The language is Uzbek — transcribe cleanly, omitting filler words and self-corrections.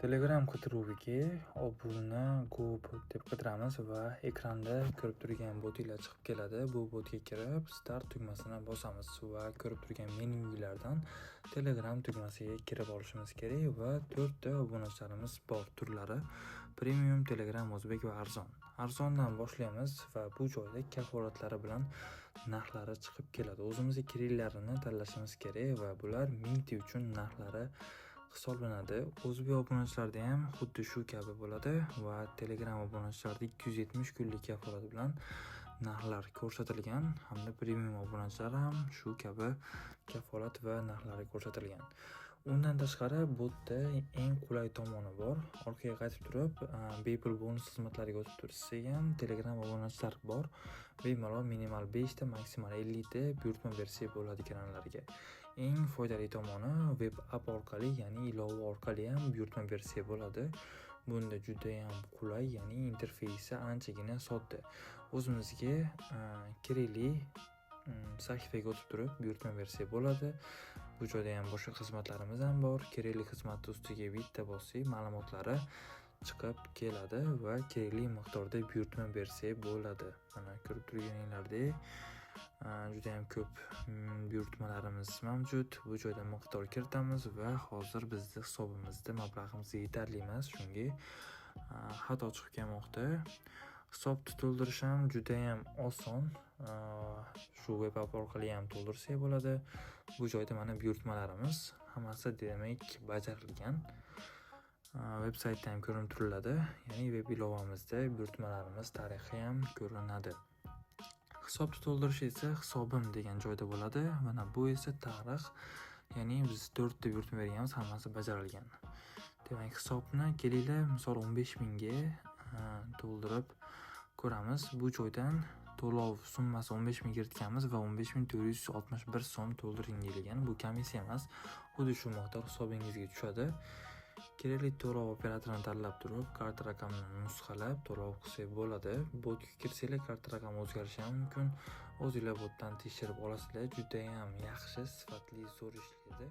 Telegram qidiruviga obuna Go deb qidiramiz va ekranda ko'rib turgan botinglar chiqib keladi. Bu botga kirib start tugmasini bosamiz va ko'rib turgan menyulardan Telegram tugmasiga kirib olishimiz kerak va 4 ta obunachilarimiz bor turlari: Premium, Telegram, O'zbek va arzon. Arzondan boshlaymiz va bu joyda kafolatlari bilan narxlari chiqib keladi. O'zimizga keraklarini tanlashimiz kerak va bular Minty uchun narxlari hisoblanadi. O'zbek obunachilarda ham xuddi shu kabi bo'ladi va Telegram obunachilarda 270 kunlik kafolat bilan narxlar ko'rsatilgan, hamda premium obunachilar ham shu kabi kafolat va narxlari ko'rsatilgan. Undan tashqari botda eng qulay tomoni bor. Orqaga qaytib turib, bepul bonus xizmatlariga o'tib tursak ham Telegram obunachilar bor. Bemalol minimal 5 ta, maksimal 50 ta buyurtma versiya bo'ladi kanallarga. Eng foydali tomoni web app orqali, ya'ni ilova orqali ham buyurtma versiya bo'ladi. Bunda juda ham qulay, ya'ni interfeysi anchagina sodda. O'zimizga kerakli sahifaga o'tib turib buyurtma versiya bo'ladi. Bu joyda ham boshqa xizmatlarimiz ham bor. Kerakli xizmat ustiga bitta bossak, ma'lumotlari chiqib keladi va kerakli miqdorda buyurtma versiya bo'ladi. Mana ko'rib turganinglardek juda ham ko'p buyurtmalarimiz mavjud. Bu joyda miqdor kiritamiz va hozir bizning hisobimizda mablag'imiz yetarli emas, shunga xato chiqib kelmoqda. Hisob to'ldirish ham juda ham oson. Shu web app orqali ham to'ldirsak bo'ladi. Bu joyda mana buyurtmalarimiz hammasi demak bajarilgan. Veb-saytda ham ko'rinib turiladi. Ya'ni web ilovamizda buyurtmalarimiz tarixi ham ko'rinadi. Hisobni to'ldirish esa hisobim degan joyda bo'ladi. Mana bu esa tarix, ya'ni biz 4 ta buyurtma berganmiz, hammasi bajarilgan. Demak, hisobni kelinglar misol 15 mingga to'ldirib ko'ramiz. Bu joydan to'lov summasi 15 ming kiritganmiz va 15.461 so'm to'ldiring deyilgan. Bu komissiya emas, xuddi shu miqdor hisobingizga tushadi. Kerakli to'lov operatorini tanlab turib, karta raqamini nusxalab to'lov qilsak bo'ladi. Botga kirsanglar, karta raqami o'zgarishi ham mumkin. O'zinglar botdan tekshirib olasizlar. Juda ham yaxshi, sifatli, zo'r ishlaydi.